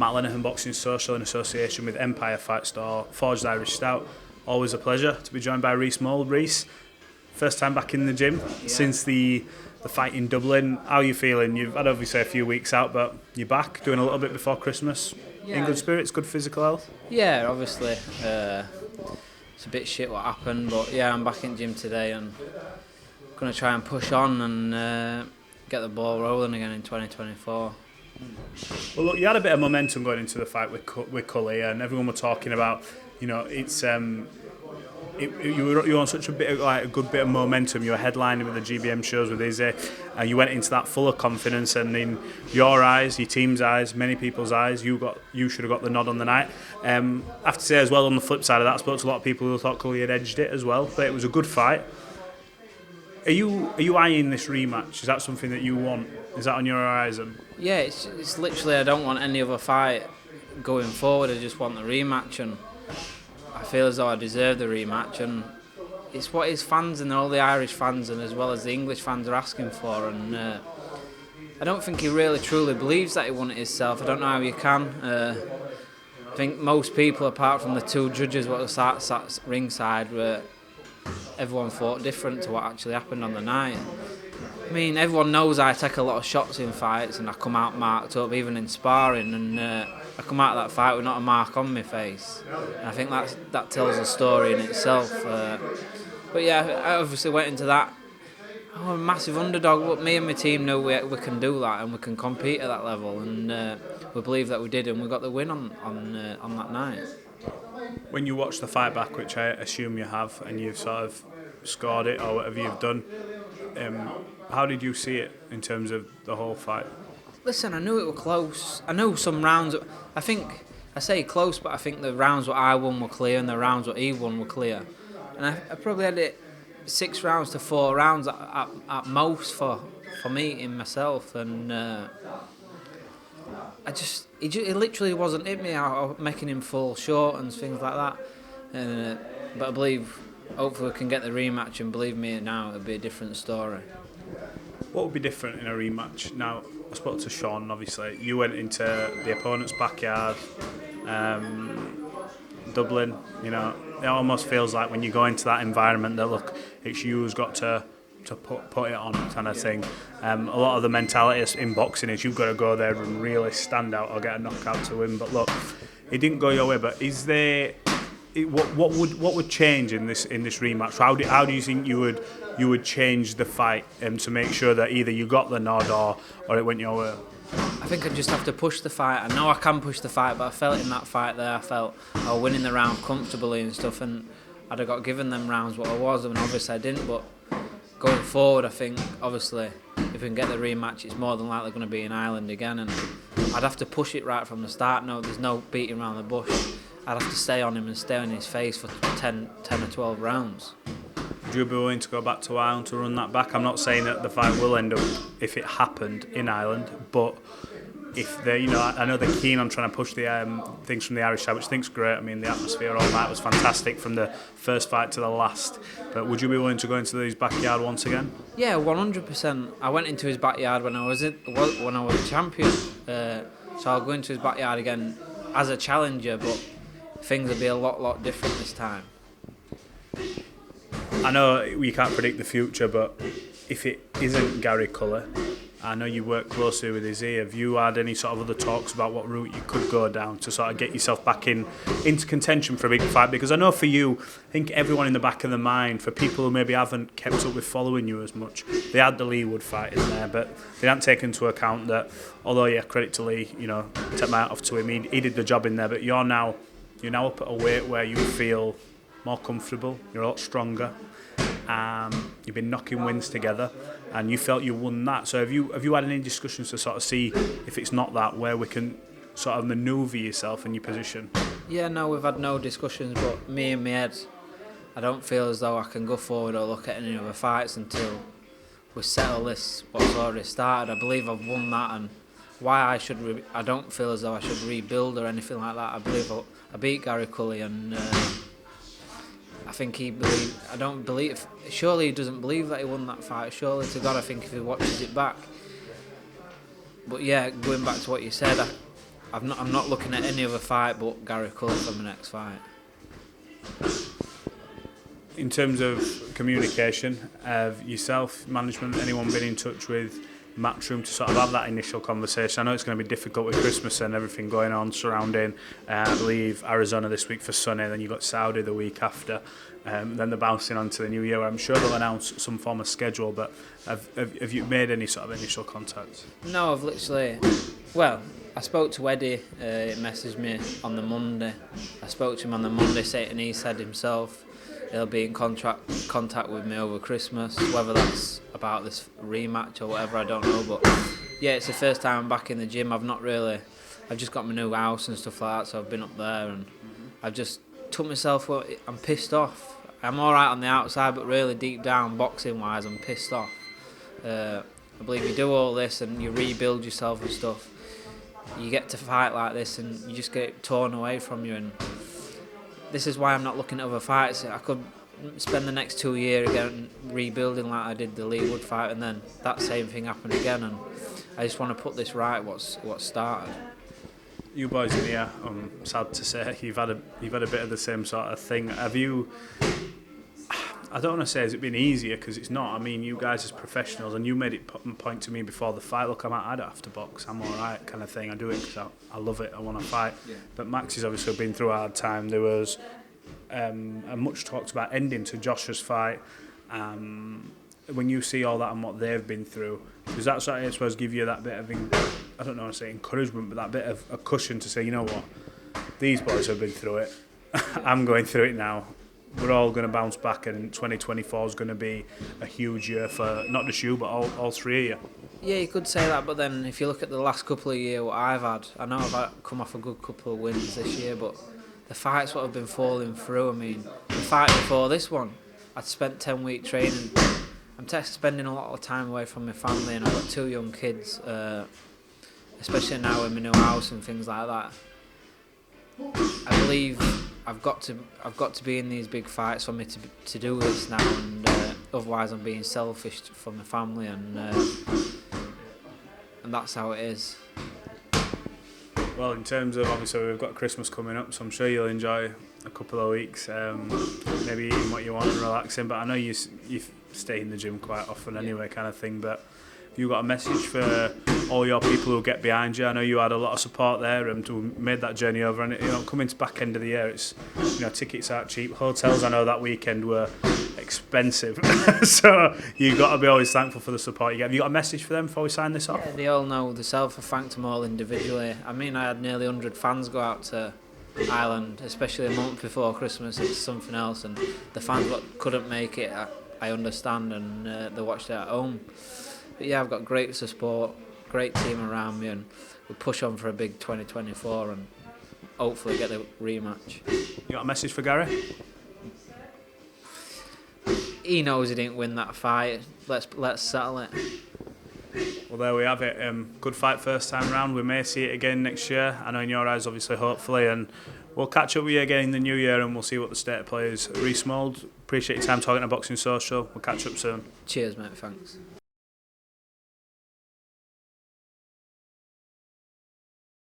Matt Lenihan Boxing Social in association with Empire Fight Store, Forged Irish Stout. Always a pleasure to be joined by Reece Mould. Reece, first time back in the gym since the fight in Dublin. How are you feeling? You've had obviously a few weeks out, but you're back doing a little bit before Christmas. In good spirits, good physical health? Yeah, obviously. It's a bit shit what happened, but yeah, I'm back in gym today and going to try and push on and get the ball rolling again in 2024. Well, look, you had a bit of momentum going into the fight with Cully, and everyone were talking about, it's you were on such a good bit of momentum. You were headlining with the GBM shows with Izzy, and you went into that full of confidence. And in your eyes, your team's eyes, many people's eyes, you should have got the nod on the night. I have to say as well, on the flip side of that, I spoke to a lot of people who thought Cully had edged it as well, but it was a good fight. Are you eyeing this rematch? Is that something that you want? Is that on your horizon? Yeah, it's literally, I don't want any other fight going forward. I just want the rematch, and I feel as though I deserve the rematch, and it's what his fans and all the Irish fans and as well as the English fans are asking for, and I don't think he really truly believes that he won it himself. I don't know how you can. I think most people, apart from the two judges what sat ringside, everyone thought different to what actually happened on the night. I mean, everyone knows I take a lot of shots in fights and I come out marked up, even in sparring, and I come out of that fight with not a mark on my face. And I think that tells a story in itself. But yeah, I obviously went into that. I'm a massive underdog, but me and my team know we can do that and we can compete at that level, and we believe that we did, and we got the win on that night. When you watch the fight back, which I assume you have, and you've sort of scored it or whatever you've done, how did you see it in terms of the whole fight? Listen, I knew it were close. I know some rounds. I think I say close, but I think the rounds what I won were clear, and the rounds what he won were clear. And I probably had it 6 rounds to 4 rounds at most for me in myself, and he literally wasn't hit me out, making him fall short and things like that. But I believe hopefully we can get the rematch, and believe me now it'll be a different story. What would be different in a rematch? Now, I spoke to Sean, obviously. You went into the opponent's backyard, Dublin, it almost feels like when you go into that environment that, look, it's you who's got to put it on kind of thing. A lot of the mentality in boxing is you've got to go there and really stand out or get a knockout to win. But look, it didn't go your way. But is there what would change in this rematch? How do you think you would change the fight to make sure that either you got the nod or it went your way? I think I just have to push the fight. I know I can push the fight, but I felt in that fight there, I felt I was winning the round comfortably and stuff, and I'd have got given them rounds what I was, and obviously I didn't. But going forward, I think obviously if we can get the rematch, it's more than likely going to be in Ireland again, and I'd have to push it right from the start. No, there's no beating around the bush. I'd have to stay on him and stay on his face for 10 or 12 rounds. Would you be willing to go back to Ireland to run that back? I'm not saying that the fight will end up if it happened in Ireland, but if they, I know they're keen on trying to push the things from the Irish side, which I think's great. I mean, the atmosphere all night was fantastic from the first fight to the last. But would you be willing to go into his backyard once again? Yeah, 100%. I went into his backyard when I was a champion, so I'll go into his backyard again as a challenger, but things will be a lot different this time. I know you can't predict the future, but if it isn't Gary Cully, I know you work closely with Izzy. Have you had any sort of other talks about what route you could go down to sort of get yourself back into contention for a big fight? Because I know for you, I think everyone in the back of the mind, for people who maybe haven't kept up with following you as much, they had the Leewood fight in there, but they hadn't taken into account that, although, yeah, credit to Lee, take my hat off to him, he did the job in there, but you're now up at a weight where you feel more comfortable, you're a lot stronger. You've been knocking wins together, and you felt you won that. So have you had any discussions to sort of see if it's not that, where we can sort of manoeuvre yourself in your position? Yeah, no, we've had no discussions, but me in my head, I don't feel as though I can go forward or look at any other fights until we settle this what's already started. I believe I've won that, and why I don't feel as though I should rebuild or anything like that. I believe I beat Gary Cully, and I think I don't believe. Surely he doesn't believe that he won that fight. Surely to God, I think if he watches it back. But yeah, going back to what you said, I'm not looking at any other fight but Gary Cully for my next fight. In terms of communication, have yourself, management, anyone been in touch with Matchroom to sort of have that initial conversation? I know it's going to be difficult with Christmas and everything going on surrounding. I believe Arizona this week for Sunny, then you've got Saudi the week after, then they're bouncing on to the new year. I'm sure they'll announce some form of schedule, but have you made any sort of initial contacts? No, I've literally... Well, I spoke to Eddie, he messaged me on the Monday. I spoke to him on the Monday, and he said himself he'll be in contact with me over Christmas, whether that's about this rematch or whatever, I don't know. But yeah, it's the first time I'm back in the gym. I've just got my new house and stuff like that, so I've been up there and I've just took myself, I'm pissed off. I'm alright on the outside, but really deep down, boxing wise, I'm pissed off. I believe you do all this and you rebuild yourself and stuff, you get to fight like this and you just get it torn away from you, and this is why I'm not looking at other fights. I could spend the next 2 years again rebuilding like I did the Lee Wood fight, and then that same thing happened again, and I just want to put this right, what's started. You boys in here, I'm sad to say, you've had a bit of the same sort of thing. Have you... I don't want to say has it been easier, because it's not. I mean, you guys as professionals, and you made it point to me before the fight, look, I don't have to box, I'm alright kind of thing. I do it because I love it, I want to fight. Yeah. But Max has obviously been through a hard time. There was much talked about ending to Josh's fight. When you see all that and what they've been through, does that sort of, I suppose, give you that bit of, I don't know how to say encouragement, but that bit of a cushion to say, you know what, these boys have been through it, I'm going through it now. We're all going to bounce back, and 2024 is going to be a huge year for not just you, but all three of you. Yeah, you could say that, but then if you look at the last couple of years what I've had, I know I've come off a good couple of wins this year, but the fights what have been falling through, I mean, the fight before this one, I'd spent 10-week training. I'm spending a lot of time away from my family, and I've got 2 young kids, especially now in my new house and things like that. I believe I've got to be in these big fights for me to do this now, and otherwise I'm being selfish for my family, and that's how it is. Well, in terms of, obviously we've got Christmas coming up, so I'm sure you'll enjoy a couple of weeks, maybe eating what you want and relaxing, but I know you stay in the gym quite often anyway, kind of thing. But have you got a message for all your people who get behind you? I know you had a lot of support there and made that journey over, and coming to back end of the year, it's tickets aren't cheap. Hotels, I know that weekend were expensive, so you got to be always thankful for the support you get. Have you got a message for them before we sign this off? Yeah, they all know themselves. I thanked them all individually. I mean, I had nearly 100 fans go out to Ireland, especially a month before Christmas. It's something else, and the fans that couldn't make it, I understand, and they watched it at home. But yeah, I've got great support, great team around me, and we'll push on for a big 2024 and hopefully get the rematch. You got a message for Gary? He knows he didn't win that fight. Let's settle it. Well, there we have it. Good fight first time round. We may see it again next year. I know in your eyes, obviously, hopefully, and we'll catch up with you again in the new year, and we'll see what the state of play is. Reece Mould, appreciate your time talking to Boxing Social. We'll catch up soon. Cheers, mate. Thanks.